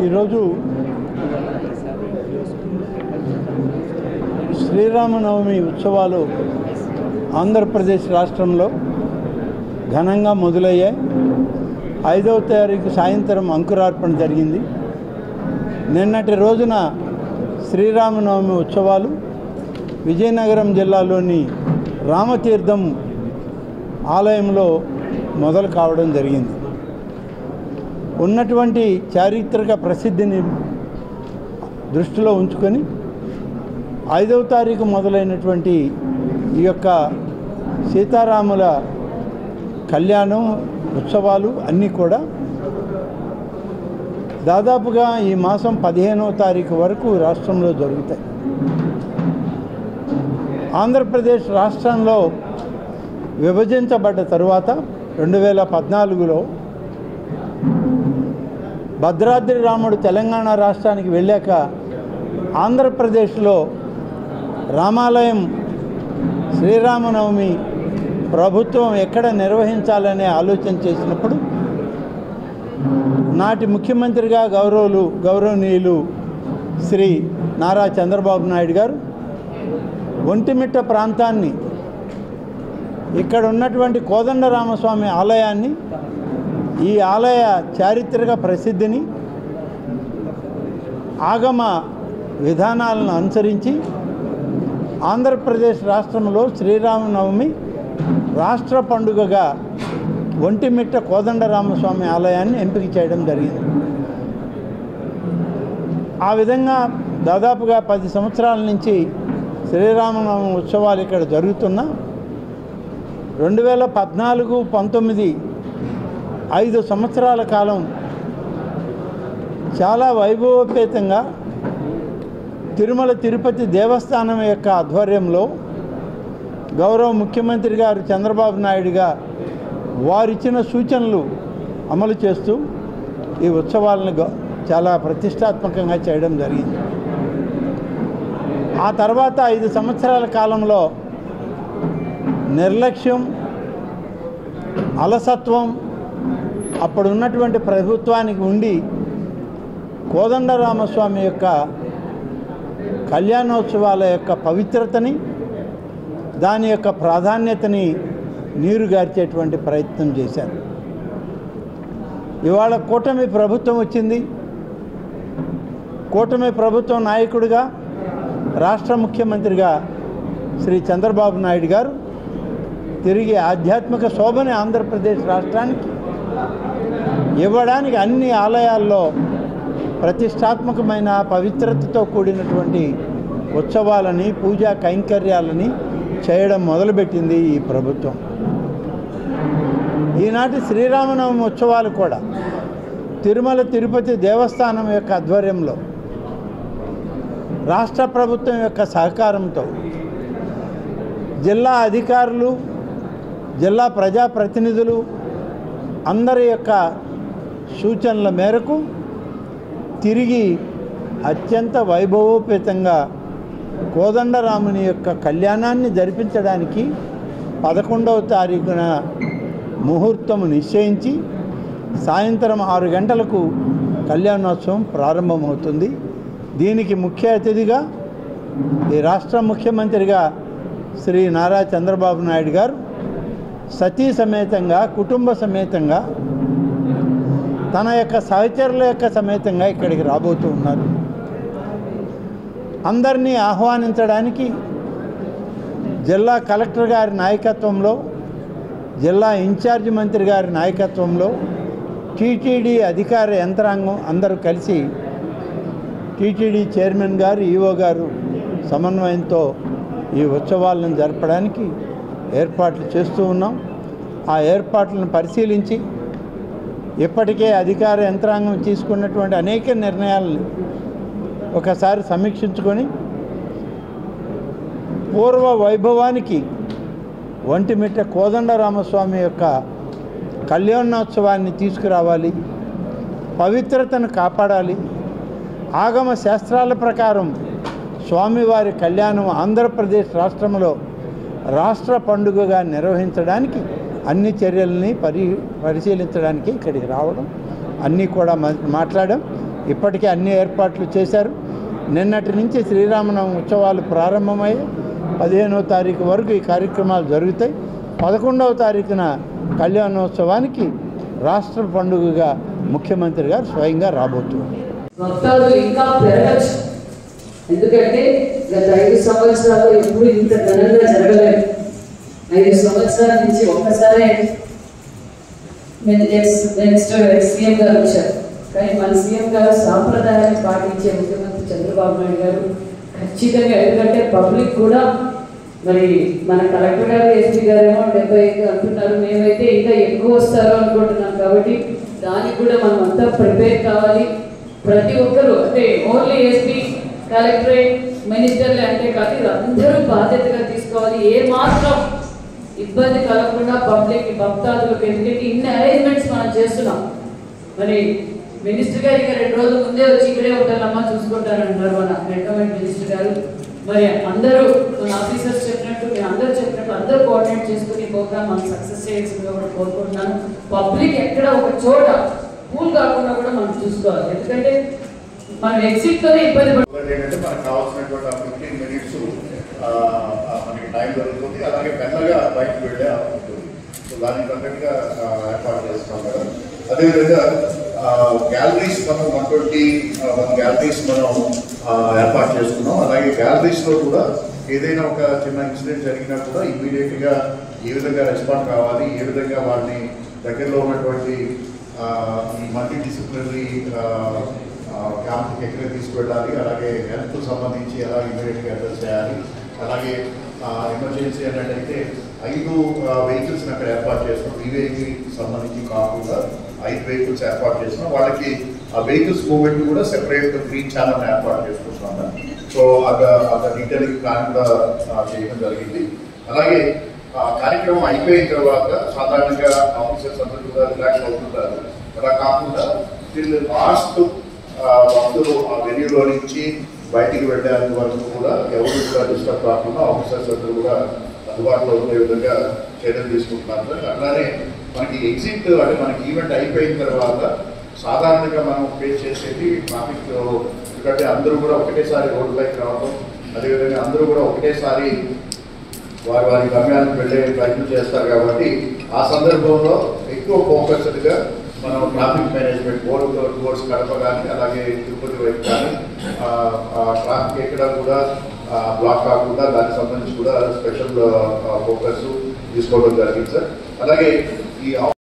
ఈరోజు శ్రీరామనవమి ఉత్సవాలు ఆంధ్రప్రదేశ్ రాష్ట్రంలో ఘనంగా మొదలయ్యాయి. 5వ తారీఖు సాయంత్రం అంకురార్పణ జరిగింది. నిన్నటి రోజున శ్రీరామనవమి ఉత్సవాలు విజయనగరం జిల్లాలోని రామతీర్థం ఆలయంలో మొదలు కావడం జరిగింది. ఉన్నటువంటి చారిత్రక ప్రసిద్ధిని దృష్టిలో ఉంచుకొని 5వ తారీఖు మొదలైనటువంటి ఈ యొక్క సీతారాముల కళ్యాణం ఉత్సవాలు అన్నీ కూడా దాదాపుగా ఈ మాసం 15వ తారీఖు వరకు రాష్ట్రంలో జరుగుతాయి. ఆంధ్రప్రదేశ్ రాష్ట్రంలో విభజించబడ్డ తరువాత 2014లో భద్రాద్రి రాముడు తెలంగాణ రాష్ట్రానికి వెళ్ళాక ఆంధ్రప్రదేశ్లో రామాలయం శ్రీరామనవమి ప్రభుత్వం ఎక్కడ నిర్వహించాలనే ఆలోచన చేసినప్పుడు నాటి ముఖ్యమంత్రిగా గౌరవనీయులు శ్రీ నారా చంద్రబాబు నాయుడు గారు ఒంటిమిట్ట ప్రాంతాన్ని ఇక్కడ ఉన్నటువంటి కోదండరామస్వామి ఆలయాన్ని ఈ ఆలయ చారిత్రక ప్రసిద్ధిని ఆగమ విధానాలను అనుసరించి ఆంధ్రప్రదేశ్ రాష్ట్రంలో శ్రీరామనవమి రాష్ట్ర పండుగగా ఒంటిమిట్ట కోదండరామస్వామి ఆలయాన్ని ఎంపిక చేయడం జరిగింది. ఆ విధంగా దాదాపుగా 10 సంవత్సరాల నుంచి శ్రీరామనవమి ఉత్సవాలు ఇక్కడ జరుగుతున్నా 2014-19 5 సంవత్సరాల కాలం చాలా వైభవోపేతంగా తిరుమల తిరుపతి దేవస్థానం యొక్క ఆధ్వర్యంలో గౌరవ ముఖ్యమంత్రి గారు చంద్రబాబు నాయుడుగా వారిచ్చిన సూచనలు అమలు చేస్తూ ఈ ఉత్సవాలను చాలా ప్రతిష్టాత్మకంగా చేయడం జరిగింది. ఆ తర్వాత 5 సంవత్సరాల కాలంలో నిర్లక్ష్యం, అలసత్వం అప్పుడున్నటువంటి ప్రభుత్వానికి ఉండి కోదండరామస్వామి యొక్క కళ్యాణోత్సవాల యొక్క పవిత్రతని, దాని యొక్క ప్రాధాన్యతని నీరుగార్చేటువంటి ప్రయత్నం చేశారు. ఇవాళ కూటమి ప్రభుత్వం వచ్చింది. కూటమి ప్రభుత్వం నాయకుడిగా రాష్ట్ర ముఖ్యమంత్రిగా శ్రీ చంద్రబాబు నాయుడు గారు తిరిగి ఆధ్యాత్మిక శోభని ఆంధ్రప్రదేశ్ రాష్ట్రానికి ఇవ్వడానికి అన్ని ఆలయాల్లో ప్రతిష్టాత్మకమైన పవిత్రతతో కూడినటువంటి ఉత్సవాలని, పూజా కైంకర్యాలని చేయడం మొదలుపెట్టింది ఈ ప్రభుత్వం. ఈనాటి శ్రీరామనవమి ఉత్సవాలు కూడా తిరుమల తిరుపతి దేవస్థానం యొక్క ఆధ్వర్యంలో రాష్ట్ర ప్రభుత్వం యొక్క సహకారంతో జిల్లా అధికారులు, జిల్లా ప్రజాప్రతినిధులు అందరి యొక్క సూచనల మేరకు తిరిగి అత్యంత వైభవోపేతంగా కోదండరాముని యొక్క కళ్యాణాన్ని జరిపించడానికి 11వ తారీఖున ముహూర్తం నిశ్చయించి సాయంత్రం 6 గంటలకు కళ్యాణోత్సవం ప్రారంభమవుతుంది. దీనికి ముఖ్య అతిథిగా ఈ రాష్ట్ర ముఖ్యమంత్రిగా శ్రీ నారా చంద్రబాబు నాయుడు గారు సతీ సమేతంగా, కుటుంబ సమేతంగా, తన యొక్క సహచరుల యొక్క సమేతంగా ఇక్కడికి రాబోతూ ఉన్నారు. అందరినీ ఆహ్వానించడానికి జిల్లా కలెక్టర్ గారి నాయకత్వంలో, జిల్లా ఇన్ఛార్జి మంత్రి గారి నాయకత్వంలో టీటీడీ అధికార యంత్రాంగం అందరూ కలిసి టీటీడీ చైర్మన్ గారు, ఈఓ గారు సమన్వయంతో ఈ ఉత్సవాలను జరపడానికి ఏర్పాట్లు చేస్తూ ఉన్నాం. ఆ ఏర్పాట్లను పరిశీలించి ఇప్పటికే అధికార యంత్రాంగం తీసుకున్నటువంటి అనేక నిర్ణయాలను ఒకసారి సమీక్షించుకొని పూర్వ వైభవానికి ఒంటిమిట్ట కోదండరామస్వామి యొక్క కళ్యాణోత్సవాన్ని తీసుకురావాలి, పవిత్రతను కాపాడాలి, ఆగమ శాస్త్రాల ప్రకారం స్వామివారి కళ్యాణం ఆంధ్రప్రదేశ్ రాష్ట్రంలో రాష్ట్ర పండుగగా నిర్వహించడానికి అన్ని చర్యల్ని పరిశీలించడానికి ఇక్కడికి రావడం, అన్నీ కూడా మాట్లాడాం. ఇప్పటికే అన్ని ఏర్పాట్లు చేశారు. నిన్నటి నుంచి శ్రీరామనవమి ఉత్సవాలు ప్రారంభమయ్యాయి. 15వ తారీఖు వరకు ఈ కార్యక్రమాలు జరుగుతాయి. 11వ తారీఖున కళ్యాణోత్సవానికి రాష్ట్ర పండుగగా ముఖ్యమంత్రి గారు స్వయంగా రాబోతున్నారు. భక్తాదులు ఇంకా పెరగచ్చు, ఎందుకంటే గత 5 సంవత్సరాలు ఎప్పుడు ఇంత ఘనంగా జరగలేదు. 5 సంవత్సరాల నుంచి ఒక్కసారే నెక్స్ట్ సీఎం గారు వచ్చారు. కానీ మన సీఎం గారు సాంప్రదాయాన్ని పాటించే ముఖ్యమంత్రి చంద్రబాబు నాయుడు గారు ఖచ్చితంగా, ఎందుకంటే పబ్లిక్ కూడా మరి మన కలెక్టర్ గారు ఎస్పీ గారేమో 75 అంటున్నారు, మేమైతే ఇంకా ఎక్కువ వస్తారు అనుకుంటున్నాం. కాబట్టి దానికి కూడా మనం అంతా ప్రిపేర్ కావాలి. ప్రతి ఒక్కరు అంటే ఓన్లీ ఎస్పీ కలెక్టరేట్ మినిస్టర్లే అంటే కాదు, అందరూ బాధ్యతగా తీసుకోవాలి. ఏ మాత్రం ఇబ్బంది కలగకుండా పబ్లిక్ భక్తాదులకు, ఎందుకంటే ఇన్ని అరేంజ్మెంట్స్ మనం చేస్తున్నాం. మరి మినిస్టర్ గారు ఇక 2 రోజుల ముందే వచ్చి ఇక్కడే ఉంటారమ్మా చూసుకుంటారంటారు మన రికమెండ్ మినిస్టర్ గారు. మరి అందరూ మన ఆఫీసర్స్ చెప్పినట్టు, మీరు అందరూ చెప్పినట్టు అందరూ కోఆర్డినేట్ చేసుకుని ప్రోగ్రామ్ మనం సక్సెస్ చేయాల్సిందిగా కూడా కోరుకుంటున్నాను. పబ్లిక్ ఎక్కడ ఒక చోట కూల్ కాకుండా కూడా మనం చూసుకోవాలి, ఎందుకంటే మనం ఎగ్జిట్తోనే ఇబ్బంది ఏంటంటే మనకు కావాల్సినటువంటి 15 మినిట్స్ మనకి టైం దొరుకుతుంది. అలాగే మెల్లగా బయటకు వెళ్ళే ఉంటుంది. సో దానికి తగ్గట్టుగా ఏర్పాటు చేస్తాం కదా. అదేవిధంగా గ్యాలరీస్ మనం 121 గ్యాలరీస్ మనం ఏర్పాటు చేసుకున్నాం. అలాగే గ్యాలరీస్లో కూడా ఏదైనా ఒక చిన్న ఇన్సిడెంట్ జరిగినా కూడా ఇమ్మీడియట్గా ఏ విధంగా రెస్పాండ్ కావాలి, ఏ విధంగా వారిని దగ్గరలో ఉన్నటువంటి ఈ మల్టీ డిసిప్లినరీ క్యాంప్కి ఎక్కడ తీసుకువెళ్ళాలి, అలాగే హెల్త్కు సంబంధించి ఎలా ఇమ్మీడియట్గా అడ్రస్ చేయాలి. అలాగే ఎమర్జెన్సీ అన్నట్టయితే 5 వెహికల్స్ని అక్కడ ఏర్పాటు చేస్తున్నాం. ఈవేకి సంబంధించి కాకుండా 5 వెహికల్స్ ఏర్పాటు చేస్తున్నాం. వాళ్ళకి ఆ వెహికల్స్ మూవ్మెంట్ కూడా సెపరేట్ గ్రీన్ ఛానల్ ఏర్పాటు చేసుకుంటున్నాం. సో అక్కడ డీటెయిలింగ్ ప్లాన్ కూడా చేయడం జరిగింది. అలాగే కార్యక్రమం అయిపోయిన తర్వాత సాధారణంగా ఆఫీసర్స్ అందరూ కూడా రిలాక్స్ అవుతుంటారు. అలా కాకుండా వీళ్ళు లాస్ట్ భక్తులు ఆ వెన్యూలో నుంచి బయటికి వెళ్ళేంత వరకు కూడా ఎవరు కూడా డిస్టర్బ్ కాకుండా ఆఫీసర్స్ అందరూ కూడా అందుబాటులో ఉండే విధంగా చర్యలు తీసుకుంటున్నారు. అట్లానే మనకి ఎగ్జిట్ అంటే మనకి ఈవెంట్ అయిపోయిన తర్వాత సాధారణంగా మనం ఫేస్ చేసేది ట్రాఫిక్, ఎందుకంటే అందరూ కూడా ఒకటేసారి రోడ్డుపైకి రావడం, అదేవిధంగా అందరూ కూడా ఒకటేసారి వారి గమ్యాలకు వెళ్ళే ప్రయత్నం చేస్తారు. కాబట్టి ఆ సందర్భంలో ఎక్కువ ఫోకస్డ్గా మనం ట్రాఫిక్ మేనేజ్మెంట్ బోర్డ్స్ కడప కానీ అలాగే తిరుపతి వైపు కానీ ట్రాఫిక్ ఎక్కడ కూడా బ్లాక్ కాకుండా దానికి సంబంధించి కూడా స్పెషల్ ఫోకస్ తీసుకోవడం జరిగింది సార్. అలాగే ఈ